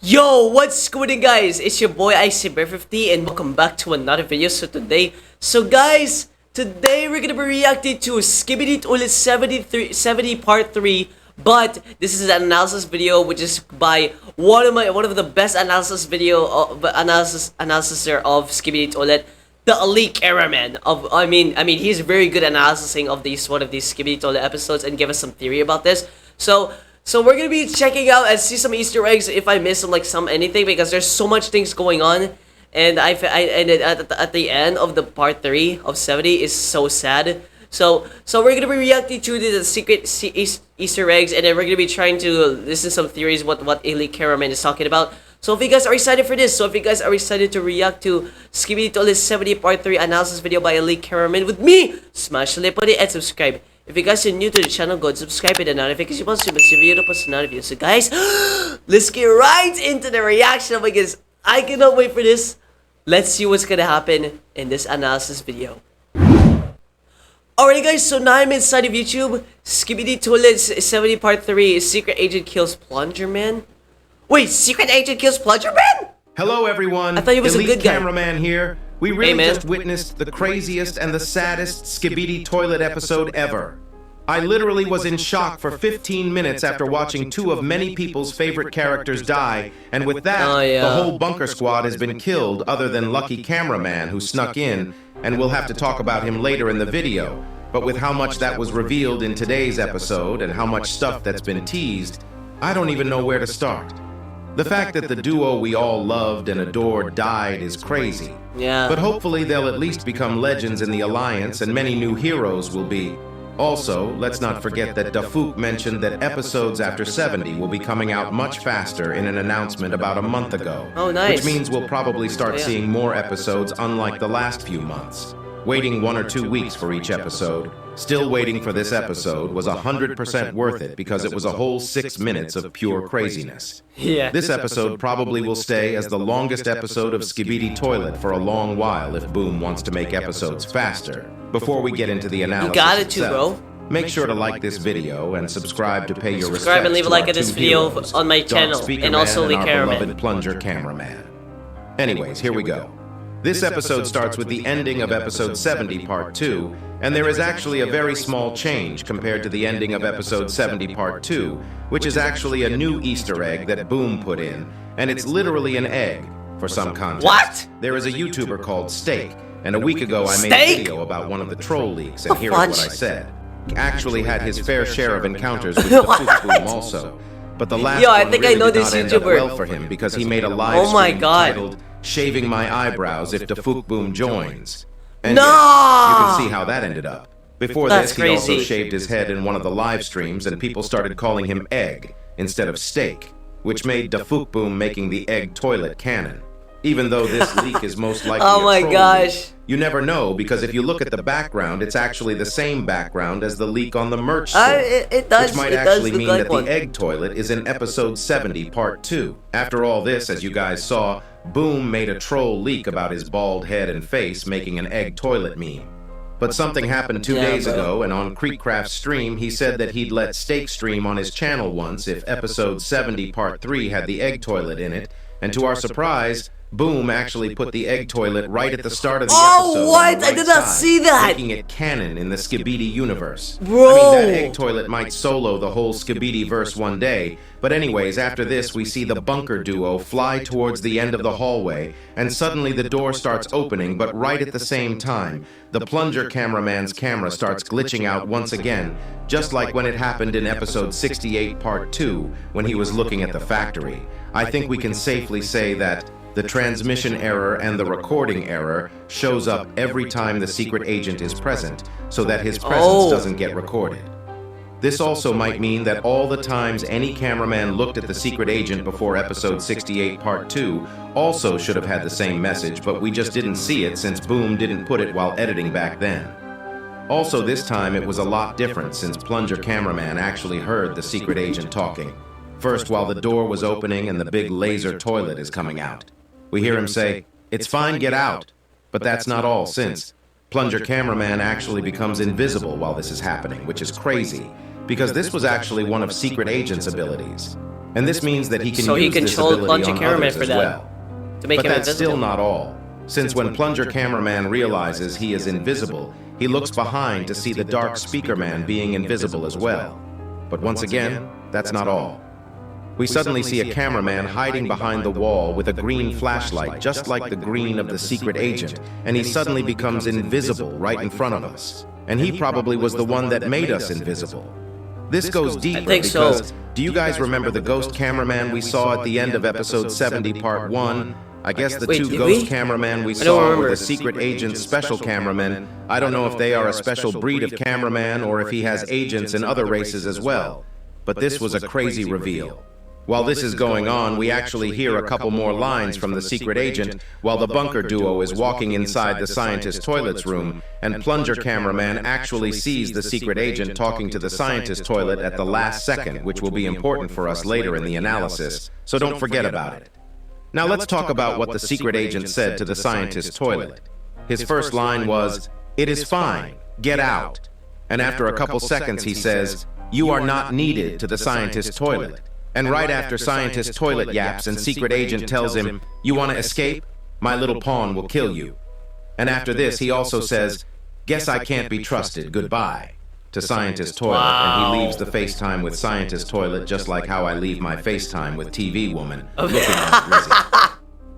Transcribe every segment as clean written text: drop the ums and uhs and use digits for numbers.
Yo, what's going on, guys? It's your boy ICBear50 and welcome back to another video. Today we're gonna be reacting to Skibidi Toilet 70 part 3. But this is an analysis video which is by one of the best analysis analyser of Skibidi Toilet, the Elite Cameraman. I mean he's very good at analyzing of one of these Skibidi Toilet episodes and give us some theory about this. So we're gonna be checking out and see some Easter eggs if I miss anything, because there's so much things going on, and at the end of the part 3 of 70 is so sad. So we're gonna be reacting to the secret Easter eggs, and then we're gonna be trying to listen to some theories what Elite Cameraman is talking about. So if you guys are excited for this, if you guys are excited to react to Skibidi Toilet 70 part 3 analysis video by Elite Cameraman with me, smash the like button and subscribe. If you guys are new to the channel, go and subscribe and the notification bell so you miss the video post another video. So guys, let's get right into the reaction because I cannot wait for this. Let's see what's gonna happen in this analysis video. Alright guys, so now I'm inside of YouTube. Skibidi Toilet 70 part 3, Secret Agent kills Plunger Man. Wait, Secret Agent kills Plunger Man? Hello everyone, I thought he was Elite a good guy. Cameraman here. We really just witnessed the craziest and the saddest Skibidi Toilet episode ever. I literally was in shock for 15 minutes after watching two of many people's favorite characters die, and with that, the whole bunker squad has been killed other than Lucky Cameraman who snuck in, and we'll have to talk about him later in the video. But with how much that was revealed in today's episode and how much stuff that's been teased, I don't even know where to start. The fact that the duo we all loved and adored died is crazy. Yeah. But hopefully they'll at least become legends in the Alliance and many new heroes will be. Also, let's not forget that Dafouk mentioned that episodes after 70 will be coming out much faster in an announcement about a month ago. Oh, nice. Which means we'll probably start seeing more episodes unlike the last few months. Waiting 1 or 2 weeks for each episode, still waiting for this episode was 100% worth it because it was a whole 6 minutes of pure craziness. Yeah. This episode probably will stay as the longest episode of Skibidi Toilet for a long while if Boom wants to make episodes faster. Before we get into the analysis You got it too, bro. Make sure to like this video and subscribe to pay your respects Subscribe and leave a like to at this our two video heroes, on my Dark channel, Speaker and Man also Elite our Cameraman. beloved Plunger Cameraman. Anyways, here we go. This episode starts with the ending of episode 70 part 2, and there is actually a very small change compared to the ending of episode 70 part 2, which is actually a new Easter egg that Boom put in, and it's literally an egg, for some context. What? There is a YouTuber called Steak, and a week ago I made a video about one of the troll leaks, and here's what I said. He actually had his fair share of encounters with the Boom also, but the last I one think really I know did this not end up YouTuber. well for him because he made a live Oh my stream God. titled Shaving My Eyebrows If Dafouk Boom Joins. And No! yes, you can see how that ended up. Before That's this, he also crazy. shaved his head in one of the live streams and people started calling him Egg instead of Steak, which made Dafouk Boom making the Egg Toilet canon. Even though this leak is most likely Oh a my troll gosh. leak, you never know because if you look at the background, it's actually the same background as the leak on the merch store. It does. Which might it actually does mean look that like one. the Egg Toilet is in episode 70 part 2. After all this, as you guys saw, Boom made a troll leak about his bald head and face making an Egg Toilet meme. But something happened 2 days ago, and on Creekcraft's stream, he said that he'd let Steak stream on his channel once if episode 70 part 3 had the Egg Toilet in it, and to our surprise, Boom actually put the Egg Toilet right at the start of the episode. Oh, what? on the I right did not side, see that. making it canon in the Skibidi universe. Bro. I mean, that Egg Toilet might solo the whole Skibidi verse one day, but anyways, after this, we see the bunker duo fly towards the end of the hallway, and suddenly the door starts opening, but right at the same time, the Plunger Cameraman's camera starts glitching out once again, just like when it happened in episode 68 part 2, when he was looking at the factory. I think we can safely say that the transmission error and the recording error shows up every time the secret agent is present, so that his presence doesn't get recorded. This also might mean that all the times any cameraman looked at the secret agent before episode 68 part 2 also should have had the same message, but we just didn't see it since Boom didn't put it while editing back then. Also, this time it was a lot different since Plunger Cameraman actually heard the secret agent talking. First, while the door was opening and the big laser toilet is coming out. We hear him say, "It's fine, get out." But that's not all, since Plunger Cameraman actually becomes invisible while this is happening, which is crazy, because this was actually one of Secret Agent's abilities. And this means that he can So he use this controlled ability Plunger on Cameraman others for as that, well. to make But him that's invisible. still not all. Since when Plunger Cameraman realizes he is invisible, he looks behind to see the Dark Speaker Man being invisible as well. But once again, that's not all. We suddenly see a cameraman hiding behind the wall with a green flashlight, just like the green of the secret agent, and he suddenly becomes invisible right in front of us. And he probably was the one that made us invisible. This goes deeper because, do you guys remember the ghost cameraman we saw at the end of episode 70, part 1? I guess the two ghost cameramen we saw were the secret agent's special cameramen. I don't know if they are a special breed of cameraman or if he has agents in other races as well. But this was a crazy reveal. While this is going on, we actually hear a couple more lines from the secret agent while the bunker duo is walking inside the scientist toilet's room, and Plunger Cameraman actually sees the secret agent talking to the scientist toilet at the last second, which will be important for us later in the analysis, so don't forget about it. Now let's talk about what the secret agent said to the scientist toilet. His first line was, "It is fine, get out." And after a couple seconds he says, "You are not needed," to the scientist toilet. And right after scientist toilet yaps and secret agent tells him, "You want to escape? My little pawn will kill you." And after this he also says, "Guess I can't be trusted, goodbye," to scientist toilet, and he leaves the FaceTime with scientist toilet just like how I leave my FaceTime with TV woman, looking at Lizzie.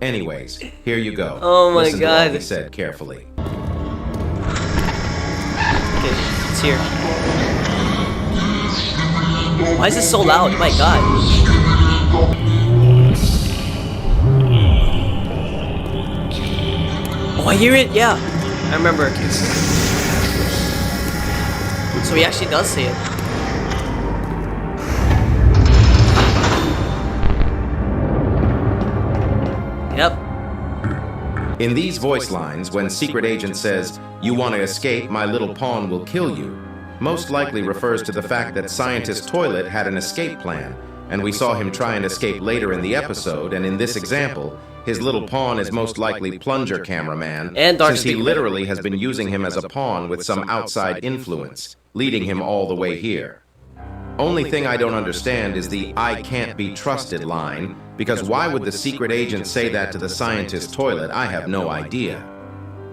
Anyways, here you go. Oh my Listen to God. what he said carefully. Okay, it's here. Why is this so loud? Oh my God. Oh, I hear it. Yeah, I remember. So he actually does see it. Yep. In these voice lines, when secret agent says, "You want to escape, my little pawn will kill you," most likely refers to the fact that scientist toilet had an escape plan, and we saw him try and escape later in the episode, and in this example, his little pawn is most likely Plunger Cameraman, And Dark since he Speaker. literally has been using him as a pawn with some outside influence, leading him all the way here. Only thing I don't understand is the "I can't be trusted" line, because why would the secret agent say that to the scientist toilet? I have no idea.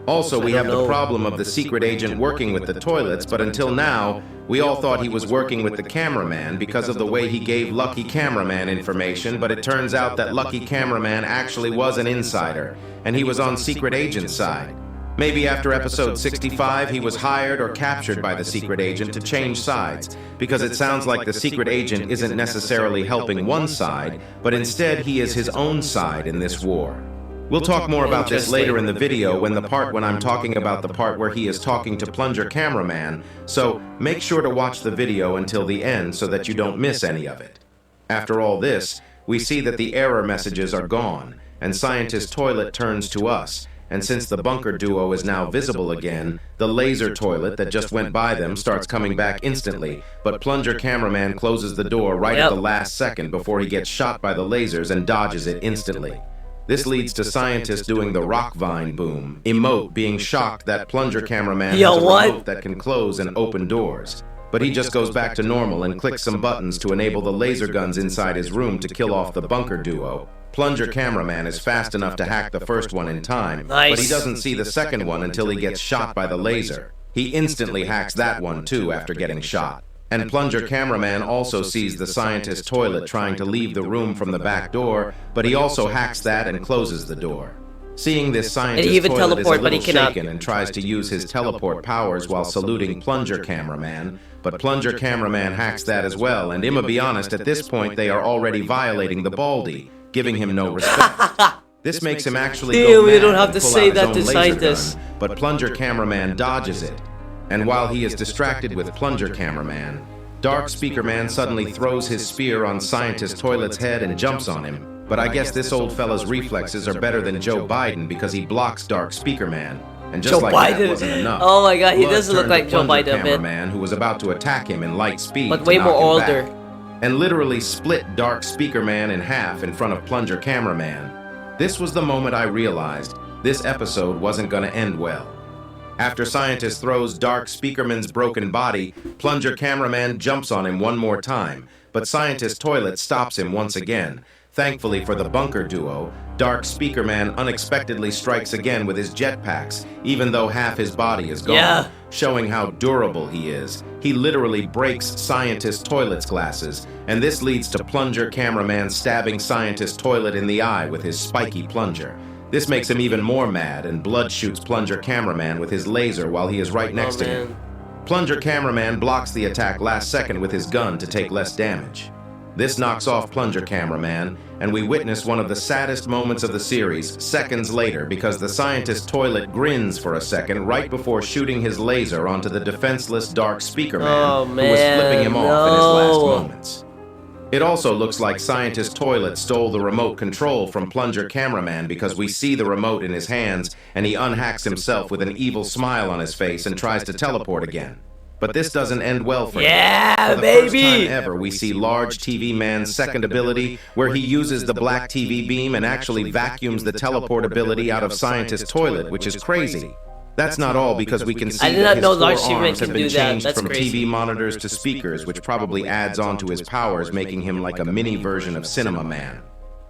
Also, we have the problem of the secret agent working with the toilets, but until now, we all thought he was working with the cameraman because of the way he gave Lucky Cameraman information, but it turns out that Lucky Cameraman actually was an insider, and he was on secret agent's side. Maybe after episode 65, he was hired or captured by the secret agent to change sides, because it sounds like the secret agent isn't necessarily helping one side, but instead he is his own side in this war. We'll talk more about this later in the video when I'm talking about the part where he is talking to Plunger Cameraman, so make sure to watch the video until the end so that you don't miss any of it. After all this, we see that the error messages are gone, and Scientist Toilet turns to us, and since the bunker duo is now visible again, the laser toilet that just went by them starts coming back instantly, but Plunger Cameraman closes the door right at the last second before he gets shot by the lasers and dodges it instantly. This leads to Scientist doing the rock vine boom emote, being shocked that Plunger Cameraman has a remote that can close and open doors. But he just goes back to normal and clicks some buttons to enable the laser guns inside his room to kill off the bunker duo. Plunger Cameraman is fast enough to hack the first one in time, but he doesn't see the second one until he gets shot by the laser. He instantly hacks that one too after getting shot. And Plunger Cameraman also sees the Scientist Toilet trying to leave the room from the back door, but he also hacks that and closes the door. Seeing this, Scientist Toilet is a little shaken and tries to use his teleport powers while saluting Plunger Cameraman, but Plunger Cameraman hacks that as well, and I'ma be honest, at this point they are already violating the Baldy, giving him no respect. This makes him actually go mad we don't have to and pull say out his that own to laser Scientist. gun, but Plunger Cameraman dodges it. And while he is distracted with Plunger Cameraman, Dark Speaker Man suddenly throws his spear on Scientist Toilet's head and jumps on him. But I guess this old fella's reflexes are better than Joe Biden because he blocks Dark Speaker Man. And just Joe like Biden. that wasn't enough. Oh my God, he blood doesn't look turned to like Joe Plunger Biden a bit. Cameraman, who was about to attack him in light speed, But to way knock more him older. back, and literally split Dark Speaker Man in half in front of Plunger Cameraman. This was the moment I realized this episode wasn't gonna end well. After Scientist throws Dark Speakerman's broken body, Plunger Cameraman jumps on him one more time, but Scientist Toilet stops him once again. Thankfully for the bunker duo, Dark Speaker Man unexpectedly strikes again with his jetpacks, even though half his body is gone, showing how durable he is. He literally breaks Scientist Toilet's glasses, and this leads to Plunger Cameraman stabbing Scientist Toilet in the eye with his spiky plunger. This makes him even more mad, and Blood shoots Plunger Cameraman with his laser while he is right next to him. Plunger Cameraman blocks the attack last second with his gun to take less damage. This knocks off Plunger Cameraman, and we witness one of the saddest moments of the series seconds later because the Scientist Toilet grins for a second right before shooting his laser onto the defenseless Dark Speaker Man, who was flipping him off in his last moments. It also looks like Scientist Toilet stole the remote control from Plunger Cameraman because we see the remote in his hands and he unhacks himself with an evil smile on his face and tries to teleport again. But this doesn't end well for him. For the first time ever, we see Large TV Man's second ability, where he uses the black TV beam and actually vacuums the teleport ability out of Scientist Toilet, which is crazy. That's not all, because we can see that his four arms have been changed from TV monitors to speakers, which probably adds on to his powers, making him like a mini version of Cinema Man.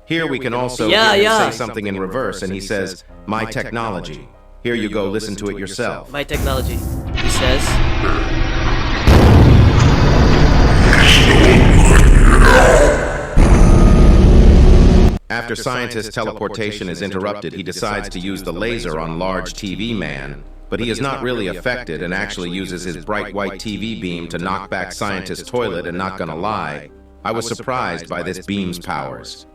Here we can also hear him say something in reverse, and he says, "My technology." Here you go, listen to it yourself. My technology, he says. After Scientist teleportation is interrupted, he decides to use the laser on Large TV Man, but he is not really affected and actually uses his bright white TV beam to knock back Scientist Toilet, and not gonna lie, I was surprised by this beam's powers.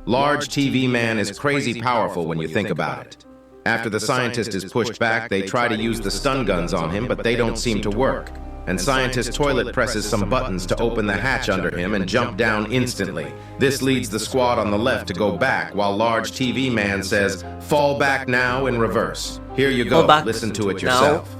Large TV Man is crazy powerful when you think about it. After the Scientist is pushed back, they try to use the stun guns on him, but they don't seem to work. And Scientist Toilet presses some buttons to open the hatch under him and jump down instantly. This leads the squad on the left to go back, while Large TV Man says, "Fall back now," in reverse. Here you go, listen to it yourself.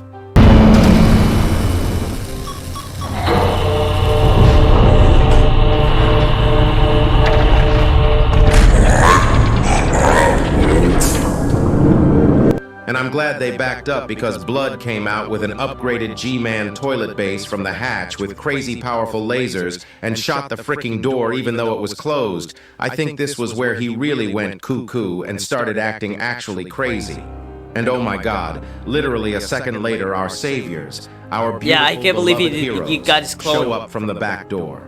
And I'm glad they backed up, because Blood came out with an upgraded G-Man toilet base from the hatch with crazy powerful lasers and shot the freaking door even though it was closed. I think this was where he really went cuckoo and started acting actually crazy. And oh my god, literally a second later our saviors, our beautiful I can't believe he got his clone. show up from the back door.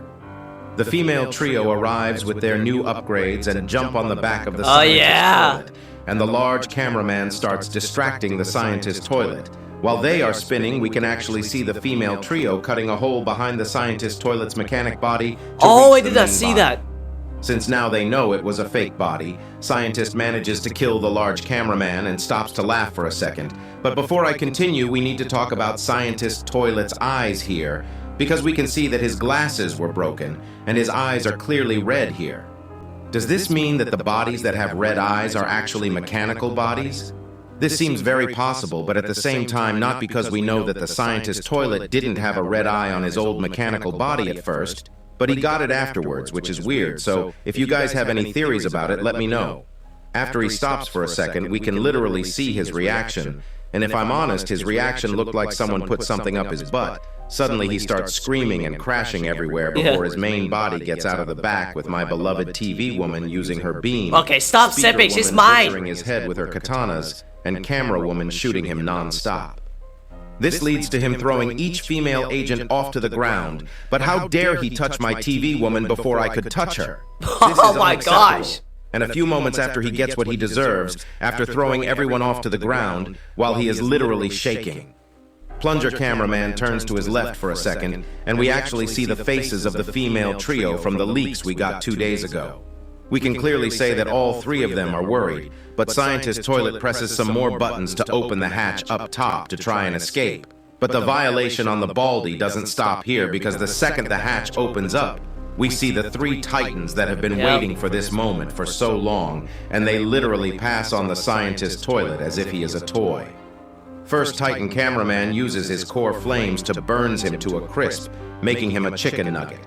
The female trio arrives with their new upgrades and jump on the back of the Scientist Toilet. And the Large Cameraman starts distracting the Scientist Toilet. While they are spinning, we can actually see the female trio cutting a hole behind the Scientist Toilet's mechanic body. I did not see that. Since now they know it was a fake body, Scientist manages to kill the Large Cameraman and stops to laugh for a second. But before I continue, we need to talk about Scientist Toilet's eyes here, because we can see that his glasses were broken, and his eyes are clearly red here. Does this mean that the bodies that have red eyes are actually mechanical bodies? This seems very possible, but at the same time not, because we know that the Scientist Toilet didn't have a red eye on his old mechanical body at first, but he got it afterwards, which is weird, so if you guys have any theories about it, let me know. After he stops for a second, we can literally see his reaction, and if I'm honest, his reaction looked like someone put something up his butt. Suddenly he starts screaming and crashing everywhere before his main body gets out of the back, with my beloved TV woman using her beam. Okay, stop sipping, she's mine! Butchering his head with her katanas, and Camera Woman shooting him non-stop. This leads to him throwing each female agent off to the ground, but how dare he touch my TV woman before I could touch her? Oh my gosh! And a few moments after he gets what he deserves, after throwing everyone off to the ground, while he is literally shaking. Plunger Cameraman turns to his left for a second, and we actually see the faces of the female trio from the leaks we got 2 days ago. We can clearly say that all three of them are worried, but Scientist Toilet presses some more buttons to open the hatch up top to try and escape. But the violation on the Baldy doesn't stop here, because the second the hatch opens up, we see the three Titans that have been waiting for this moment for so long, and they literally pass on the Scientist Toilet as if he is a toy. First Titan Cameraman uses his core flames to burns him to a crisp, making him a chicken nugget.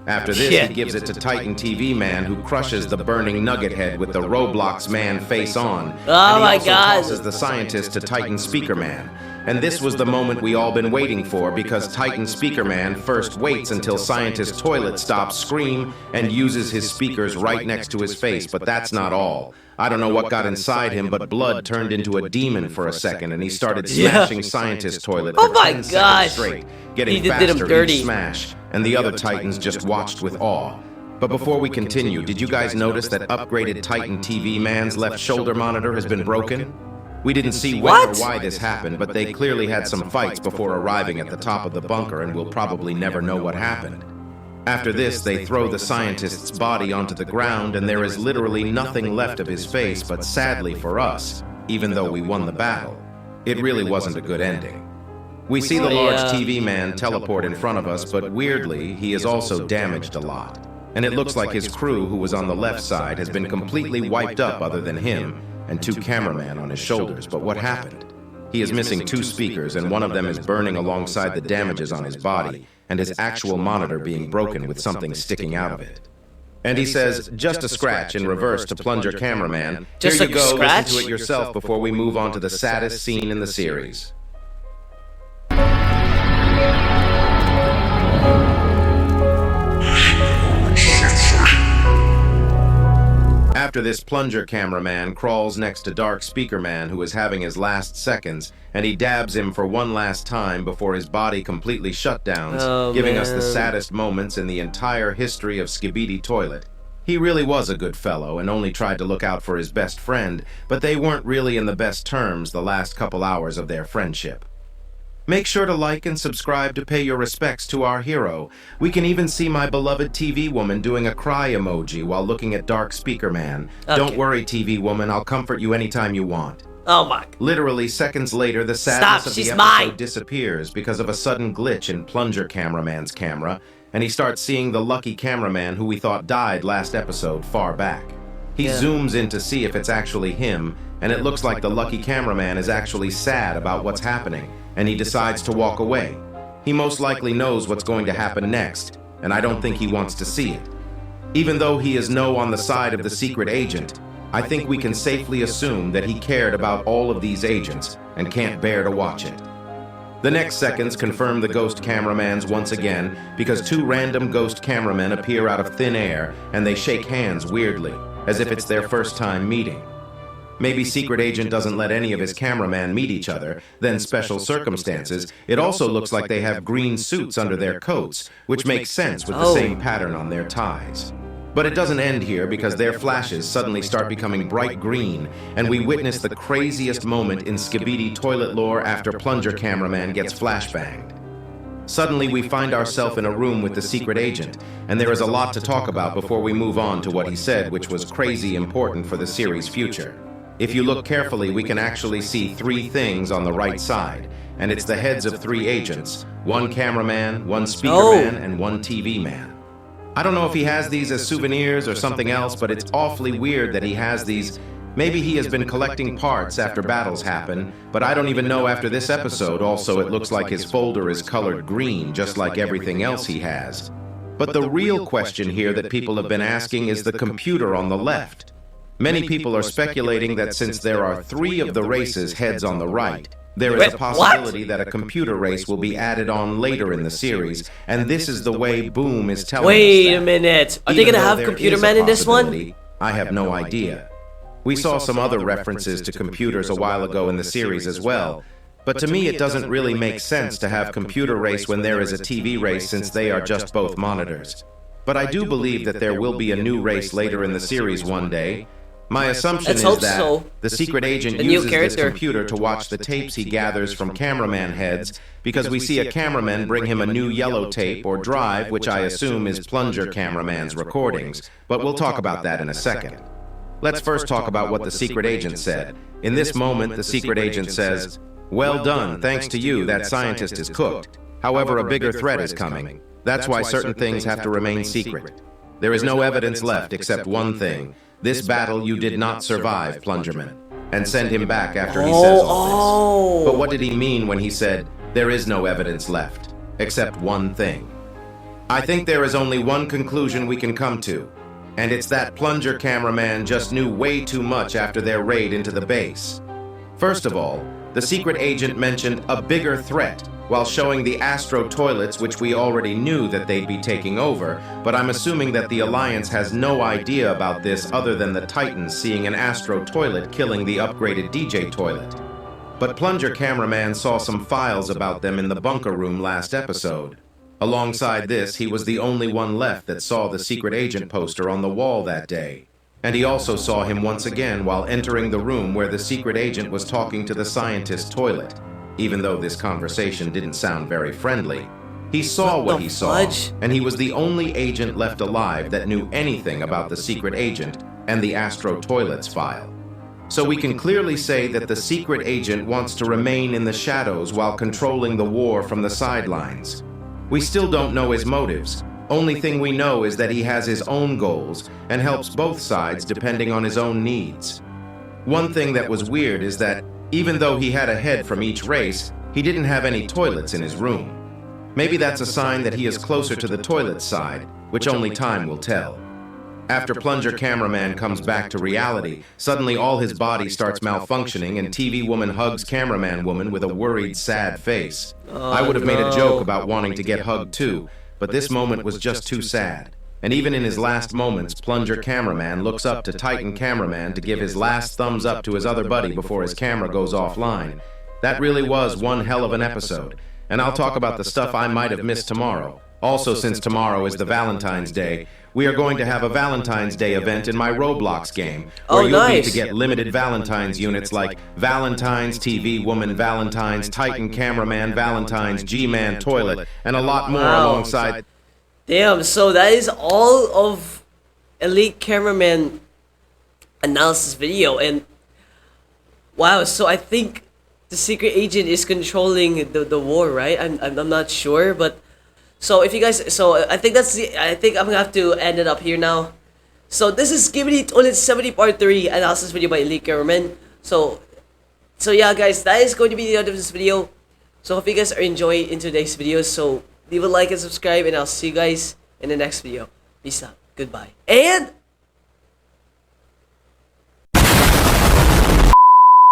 After this, he gives it to Titan TV Man, who crushes the burning nugget head with the Roblox Man face on. Oh my god! Tosses the Scientist to Titan Speaker Man. And this was the moment we all been waiting for, because Titan Speaker Man first waits until Scientist Toilet stops scream and uses his speakers right next to his face, but that's not all. I don't know what got inside him, but blood turned into a demon for a second, and he started smashing Scientist Toilet for 10 seconds straight, getting faster each smash, and the other Titans just watched with awe. But before we continue, did you guys notice that upgraded Titan TV Man's left shoulder monitor has been broken? We didn't see when or why this happened, but they clearly had some fights before arriving at the top of the bunker, and we'll probably never know what happened. After this, they throw the scientist's body onto the ground, and there is literally nothing left of his face, but sadly for us, even though we won the battle, it really wasn't a good ending. We see the large TV man teleport in front of us, but weirdly, he is also damaged a lot. And it looks like his crew, who was on the left side, has been completely wiped up other than him and 2 cameramen on his shoulders. But what happened? He is missing 2 speakers, and one of them is burning alongside the damages on his body, and his actual monitor being broken with something sticking out of it. And he says, just a scratch in reverse to Plunger Cameraman. Here you go, listen to it yourself before we move on to the saddest scene in the series. After this, Plunger Cameraman crawls next to Dark Speaker Man, who is having his last seconds, and he dabs him for one last time before his body completely shutdowns, giving us the saddest moments in the entire history of Skibidi Toilet. He really was a good fellow and only tried to look out for his best friend, but they weren't really in the best terms the last couple hours of their friendship. Make sure to like and subscribe to pay your respects to our hero. We can even see my beloved TV woman doing a cry emoji while looking at Dark Speaker Man. Okay. Don't worry, TV woman, I'll comfort you anytime you want. Oh my. Literally seconds later, the sadness of the episode disappears because of a sudden glitch in Plunger Cameraman's camera, and he starts seeing the lucky cameraman who we thought died last episode far back. He zooms in to see if it's actually him, and it looks like the lucky cameraman is actually sad about what's happening, and he decides to walk away. He most likely knows what's going to happen next, and I don't think he wants to see it. Even though he is on the side of the secret agent, I think we can safely assume that he cared about all of these agents and can't bear to watch it. The next seconds confirm the ghost cameraman's once again, because 2 random ghost cameramen appear out of thin air and they shake hands weirdly, as if it's their first time meeting. Maybe Secret Agent doesn't let any of his cameramen meet each other, then special circumstances. It also looks like they have green suits under their coats, which makes sense with the same pattern on their ties. But it doesn't end here, because their flashes suddenly start becoming bright green, and we witness the craziest moment in Skibidi Toilet lore after Plunger Cameraman gets flashbanged. Suddenly we find ourselves in a room with the secret agent, and there is a lot to talk about before we move on to what he said, which was crazy important for the series' future. If you look carefully, we can actually see 3 things on the right side, and it's the heads of 3 agents, 1 cameraman, 1 speaker man, and 1 TV man. I don't know if he has these as souvenirs or something else, but it's awfully weird that he has these. Maybe he has been collecting parts after battles happen, but I don't even know after this episode. Also, it looks like his folder is colored green, just like everything else he has. But the real question here that people have been asking is the computer on the left. Many people are speculating that since there are 3 of the race's heads on the right, there is a possibility that a computer race will be added on later in the series, and this is the way Boom is telling us that. Wait a minute. Are they gonna have Computer Man in this one? I have no idea. We saw some other references to computers a while ago in the series as well, but to me it doesn't really make sense to have computer race when there is a TV race, since they are just both monitors. But I do believe that there will be a new race later in the series one day. My assumption is that the secret agent uses this computer to watch the tapes he gathers from cameraman heads, because we see a cameraman bring him a new yellow tape or drive, which I assume is Plunger Cameraman's recordings, but we'll talk about that in a second. Let's first talk about what the secret agent said. In this moment, the secret agent says, "Well done, thanks to you, that scientist is cooked. However, a bigger threat is coming. That's why certain things have to remain secret. There is no evidence left except one thing. This battle you did not survive, Plungerman." And send him back after he says all this. But what did he mean when he said, "There is no evidence left, except one thing"? I think there is only one conclusion we can come to, and it's that Plunger Cameraman just knew way too much after their raid into the base. First of all, The secret agent mentioned a bigger threat while showing the Astro toilets, which we already knew that they'd be taking over, but I'm assuming that the Alliance has no idea about this other than the Titans seeing an Astro toilet killing the upgraded DJ toilet. But Plunger Cameraman saw some files about them in the bunker room last episode. Alongside this, he was the only one left that saw the secret agent poster on the wall that day. And he also saw him once again while entering the room where the secret agent was talking to the scientist toilet. Even though this conversation didn't sound very friendly, he saw what he saw, and he was the only agent left alive that knew anything about the secret agent and the Astro Toilets file. So we can clearly say that the secret agent wants to remain in the shadows while controlling the war from the sidelines. We still don't know his motives. Only thing we know is that he has his own goals and helps both sides depending on his own needs. One thing that was weird is that even though he had a head from each race, he didn't have any toilets in his room. Maybe that's a sign that he is closer to the toilet side, which only time will tell. After Plunger Cameraman comes back to reality, suddenly all his body starts malfunctioning and TV Woman hugs Cameraman Woman with a worried, sad face. I would have made a joke about wanting to get hugged too, but this moment was just too sad. And even in his last moments, Plunger Cameraman looks up to Titan Cameraman to give his last thumbs up to his other buddy before his camera goes offline. That really was one hell of an episode. And I'll talk about the stuff I might have missed tomorrow. Also, since tomorrow is the Valentine's Day, we are going to have a Valentine's Day event in my Roblox game, where you'll need to get limited Valentine's units like Valentine's, TV Woman Valentine's, Titan Cameraman Valentine's, G-Man Toilet, and a lot more alongside. Damn, so that is all of Elite Cameraman analysis video, and wow, so I think the secret agent is controlling the war, right? I'm not sure, but so if you guys, so I think I think I'm gonna have to end it up here now. So this is Skibidi Toilet 70 Part 3 analysis video by Elite Cameraman. So yeah guys, that is going to be the end of this video. So hope you guys are enjoying today's video. So leave a like and subscribe, and I'll see you guys in the next video. Peace out. Goodbye. And